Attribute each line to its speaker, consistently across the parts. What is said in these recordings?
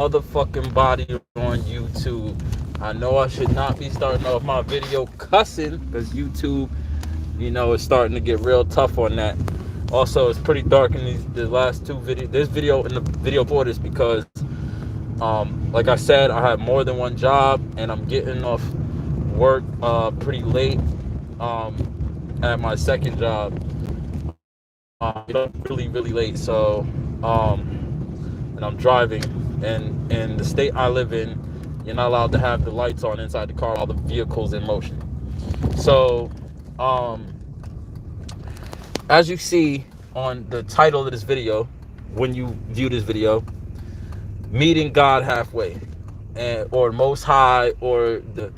Speaker 1: motherfucking body on YouTube. I know I should not be starting off my video cussing because YouTube, is starting to get real tough on that. Also, it's pretty dark in the last two videos. This video and the video before this because, like I said, I have more than one job and I'm getting off work pretty late at my second job. Really late. So, and I'm driving, and in the state I live in, you're not allowed to have the lights on inside the car while the vehicle's in motion. So, as you see on the title of this video, when you view this video, meeting God halfway, or Most High, or the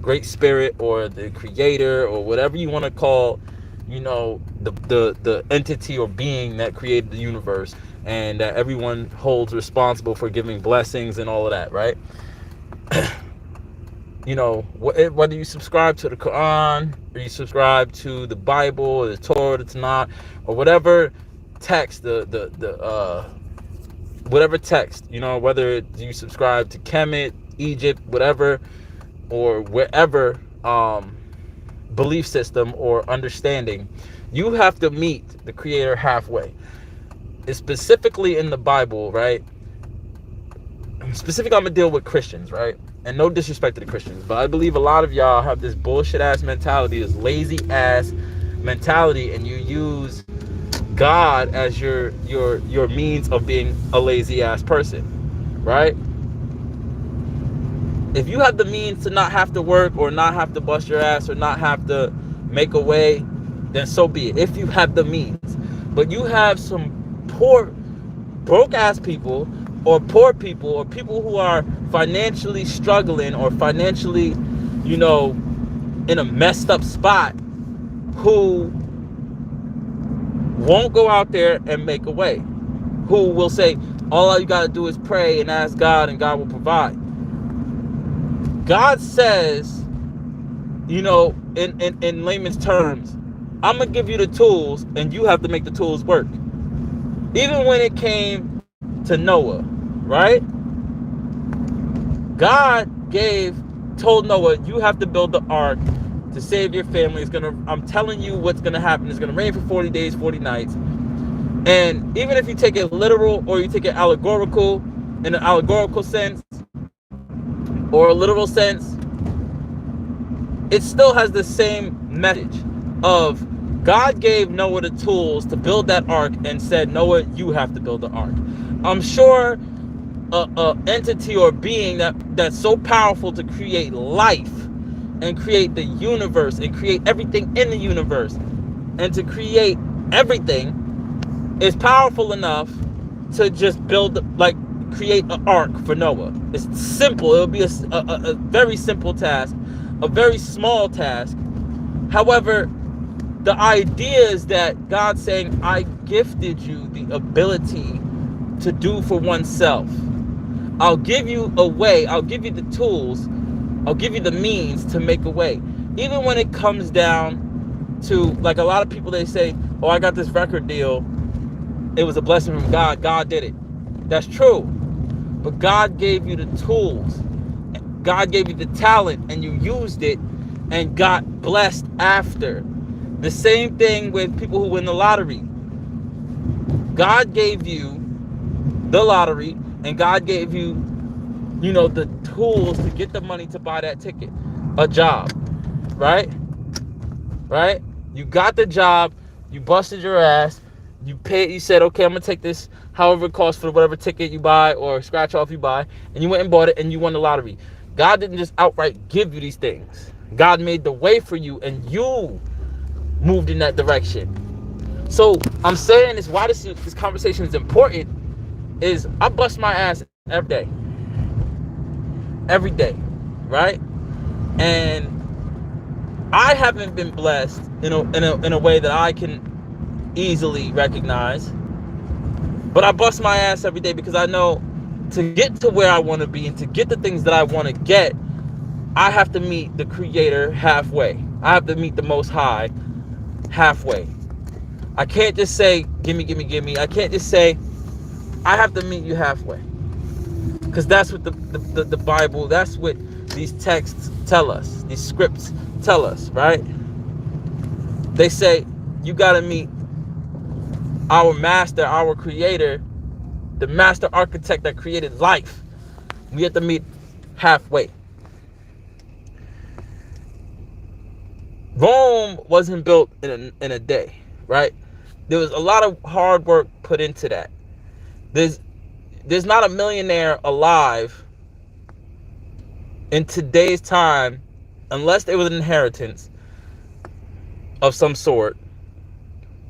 Speaker 1: Great Spirit, or the Creator, or whatever you want to call, the entity or being that created the universe, and that everyone holds responsible for giving blessings and all of that, right? Whether you subscribe to the Quran, or you subscribe to the Bible, or the Torah, the Tanakh, or whatever text, whatever text, whether you subscribe to Kemet, Egypt, whatever, or wherever belief system or understanding, you have to meet the Creator halfway. It's specifically in the Bible, right? Specifically, I'm gonna deal with Christians, right? And no disrespect to the Christians, but I believe a lot of y'all have this bullshit ass mentality, this lazy ass mentality, and you use God as your means of being a lazy ass person, right? If you have the means to not have to work, or not have to bust your ass, or not have to make a way, then so be it. If you have the means. But you have some poor, broke ass people, or poor people, or people who are financially struggling, or financially, in a messed up spot, who won't go out there and make a way, who will say, all you gotta do is pray and ask God, and God will provide. God says, in layman's terms, I'm gonna give you the tools, and you have to make the tools work. Even when it came to Noah, right? God told Noah, you have to build the ark to save your family. I'm telling you what's gonna happen. It's gonna rain for 40 days, 40 nights. And even if you take it literal, or you take it allegorical, in an allegorical sense, or a literal sense, it still has the same message of God gave Noah the tools to build that ark and said, Noah, you have to build the ark. I'm sure a entity or being that's so powerful to create life, and create the universe, and create everything in the universe, and to create everything, is powerful enough to just create an ark for Noah. It's simple. It'll be a very simple task, a very small task. However, the idea is that God's saying, I gifted you the ability to do for oneself. I'll give you a way. I'll give you the tools. I'll give you the means to make a way. Even when it comes down to, like, a lot of people, they say, oh, I got this record deal. It was a blessing from God. God did it. That's true. But God gave you the tools. God gave you the talent, and you used it and got blessed after. The same thing with people who win the lottery. God gave you the lottery, and God gave you, the tools to get the money to buy that ticket. A job, right? Right? You got the job, you busted your ass, you paid, you said, okay, I'm gonna take this, however it costs for whatever ticket you buy or scratch off you buy, and you went and bought it, and you won the lottery. God didn't just outright give you these things. God made the way for you, and you moved in that direction. So I'm saying is why this conversation is important is I bust my ass every day, right? And I haven't been blessed in a way that I can easily recognize, but I bust my ass every day because I know to get to where I want to be and to get the things that I want to get, I have to meet the Creator halfway. I have to meet the Most High halfway. I can't just say, gimme. I can't just say, I have to meet you halfway. Because that's what the Bible, that's what these texts tell us. These scripts tell us, right? They say, you got to meet our master, our creator, the master architect that created life. We have to meet halfway. Rome wasn't built in a day, right? There was a lot of hard work put into that. There's not a millionaire alive in today's time, unless there was an inheritance of some sort,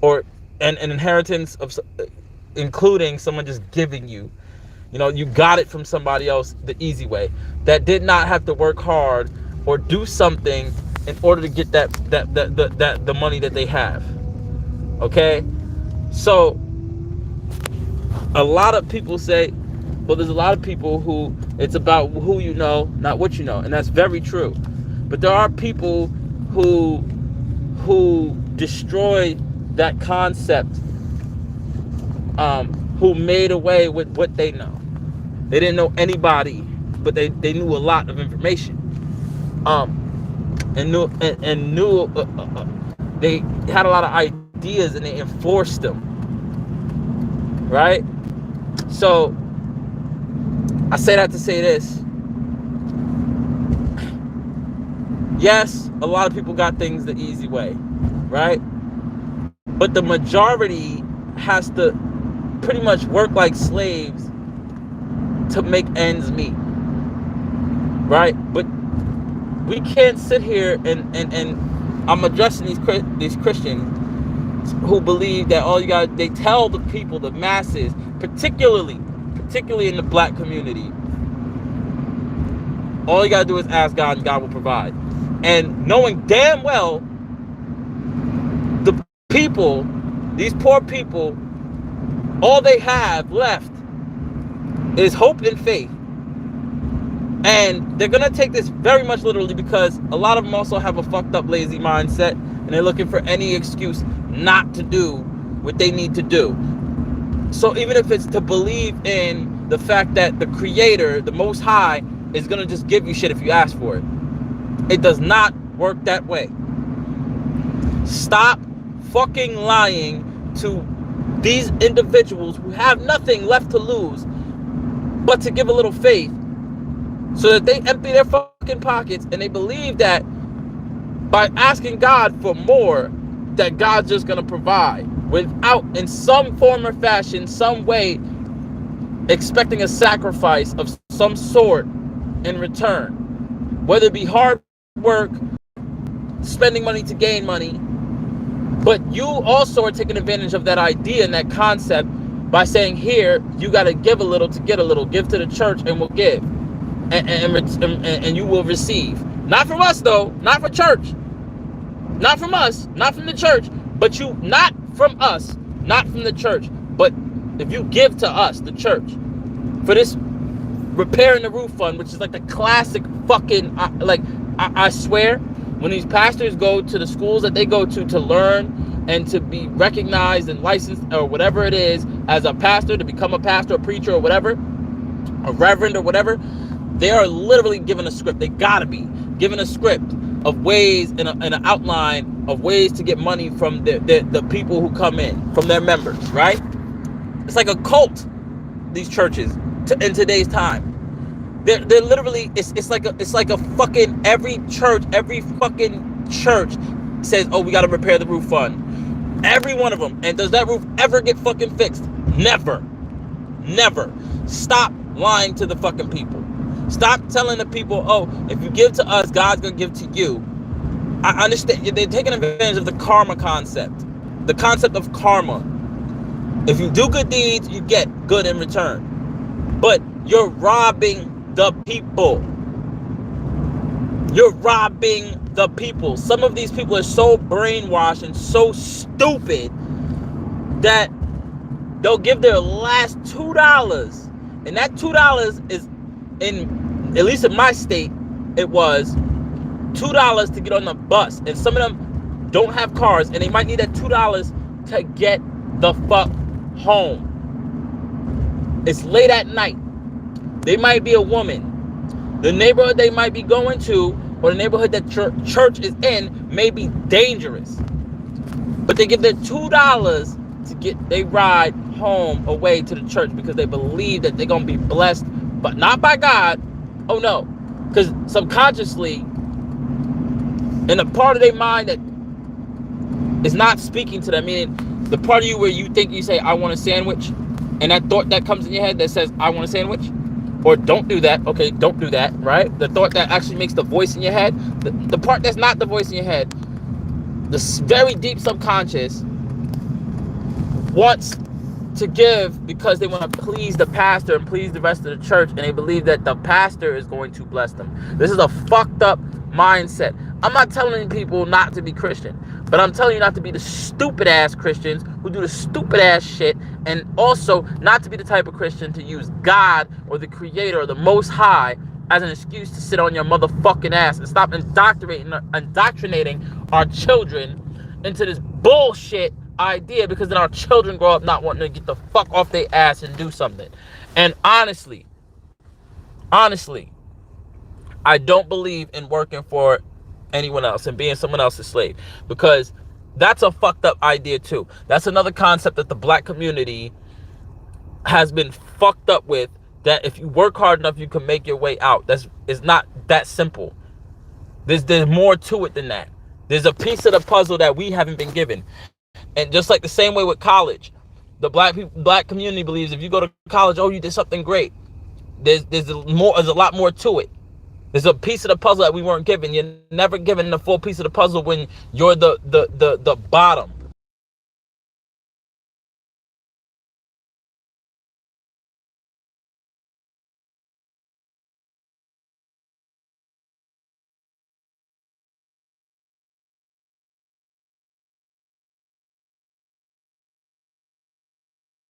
Speaker 1: or an inheritance of, including someone just giving you, you got it from somebody else the easy way, that did not have to work hard or do something in order to get that the money that they have. Okay, so a lot of people say, well, there's a lot of people who it's about who you know, not what you know, and that's very true. But there are people who destroy that concept, who made away with what they know. They didn't know anybody, but they knew a lot of information, and knew they had a lot of ideas and they enforced them, right? So I say that to say this. Yes, a lot of people got things the easy way, right? But the majority has to pretty much work like slaves to make ends meet, right? But we can't sit here and I'm addressing these Christians who believe that all you got, they tell the people, the masses, particularly in the black community, all you gotta do is ask God and God will provide. And knowing damn well the people, these poor people, all they have left is hope and faith. And they're gonna take this very much literally, because a lot of them also have a fucked up lazy mindset, and they're looking for any excuse not to do what they need to do. So even if it's to believe in the fact that the Creator, the Most High, is gonna just give you shit if you ask for it, it does not work that way. Stop fucking lying to these individuals who have nothing left to lose but to give a little faith, so that they empty their fucking pockets and they believe that by asking God for more, that God's just gonna provide, without, in some form or fashion, some way, expecting a sacrifice of some sort in return, whether it be hard work, spending money to gain money. But you also are taking advantage of that idea and that concept by saying, here, you got to give a little to get a little. Give to the church and we'll give, and you will receive. Not from us though, not for church, not from us, not from the church, but you, not from us, not from the church, but if you give to us, the church, for this repairing the roof fund, which is like the classic fucking, I swear, when these pastors go to the schools that they go to learn and to be recognized and licensed or whatever it is as a pastor, to become a pastor, a preacher or whatever, a reverend or whatever, they are literally given a script. They gotta be given a script of ways and an outline of ways to get money from the people who come in, from their members, right? It's like a cult, these churches, in today's time. They're literally, it's like a fucking, every fucking church says, oh, we got to repair the roof fund. Every one of them. And does that roof ever get fucking fixed? Never. Stop lying to the fucking people. Stop telling the people, oh, if you give to us, God's going to give to you. I understand. They're taking advantage of the karma concept. The concept of karma. If you do good deeds, you get good in return. But you're robbing the people. You're robbing the people. Some of these people are so brainwashed and so stupid that they'll give their last $2. And that $2 is, in, at least in my state, it was $2 to get on the bus. And some of them don't have cars, and they might need that $2 to get the fuck home. It's late at night. They might be a woman. The neighborhood they might be going to, or the neighborhood that church is in, may be dangerous. But they give their $2 to get they ride home away to the church because they believe that they're going to be blessed, but not by God. Oh no. Because subconsciously, in a part of their mind that is not speaking to them, meaning the part of you where you think you say, I want a sandwich, and that thought that comes in your head that says, I want a sandwich, or don't do that. Okay, don't do that, right? The thought that actually makes the voice in your head, the part that's not the voice in your head, the very deep subconscious wants to give because they want to please the pastor and please the rest of the church, and they believe that the pastor is going to bless them. This is a fucked up mindset. I'm not telling people not to be Christian, but I'm telling you not to be the stupid ass Christians who do the stupid ass shit, and also not to be the type of Christian to use God or the Creator or the Most High as an excuse to sit on your motherfucking ass, and stop indoctrinating our children into this bullshit idea, because then our children grow up not wanting to get the fuck off their ass and do something. And honestly, I don't believe in working for anyone else and being someone else's slave, because that's a fucked up idea too. That's another concept that the black community has been fucked up with, that if you work hard enough you can make your way out. It's not that simple. There's more to it than that. There's a piece of the puzzle that we haven't been given. And just like the same way with college, the black community believes if you go to college, oh, you did something great. There's a lot more to it. There's a piece of the puzzle that we weren't given. You're never given the full piece of the puzzle when you're the bottom.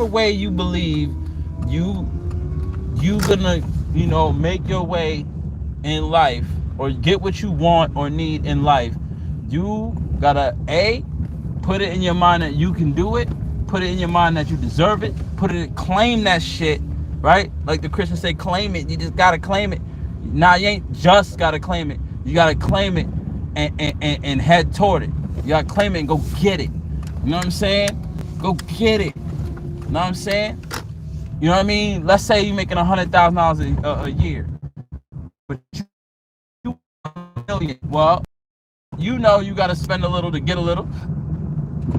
Speaker 1: Way you believe you gonna make your way in life, or get what you want or need in life, you gotta put it in your mind that you can do it, put it in your mind that you deserve it, claim that shit, right? Like the Christians say, claim it. You just gotta claim it. Nah, you ain't just gotta claim it. You gotta claim it and head toward it. You gotta claim it and go get it. You know what I'm saying? Go get it. You know what I'm saying? You know what I mean? Let's say you're making $100,000 a year, but you $1 million. Well, you got to spend a little to get a little.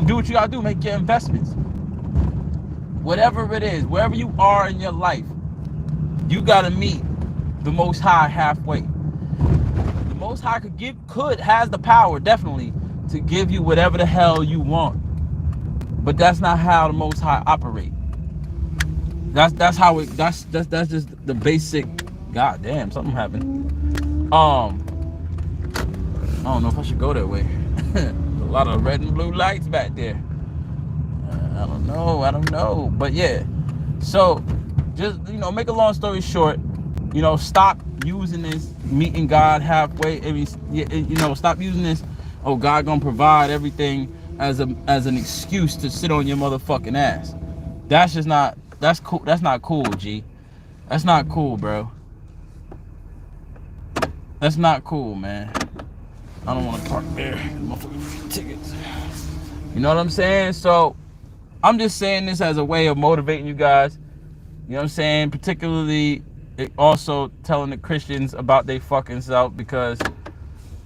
Speaker 1: Do what you got to do. Make your investments. Whatever it is, wherever you are in your life, you got to meet the Most High halfway. The Most High has the power, definitely, to give you whatever the hell you want. But that's not how the Most High operate. That's just the basic. God damn, something happened. I don't know if I should go that way. A lot of red and blue lights back there. I don't know. But yeah. So just make a long story short, stop using this meeting God halfway. Stop using this, oh, God gonna provide everything as an excuse to sit on your motherfucking ass. That's cool. That's not cool, G. That's not cool, bro. That's not cool, man. I don't want to park there. Motherfucking tickets. You know what I'm saying? So I'm just saying this as a way of motivating you guys. You know what I'm saying? Particularly also telling the Christians about their fucking self, because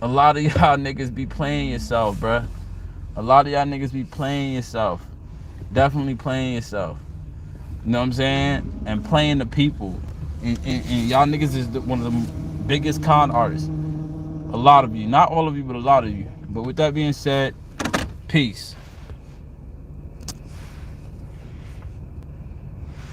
Speaker 1: a lot of y'all niggas be playing yourself, bruh. A lot of y'all niggas be playing yourself. Definitely playing yourself. You know what I'm saying? And playing the people. And y'all niggas is one of the biggest con artists. A lot of you. Not all of you, but a lot of you. But with that being said, peace.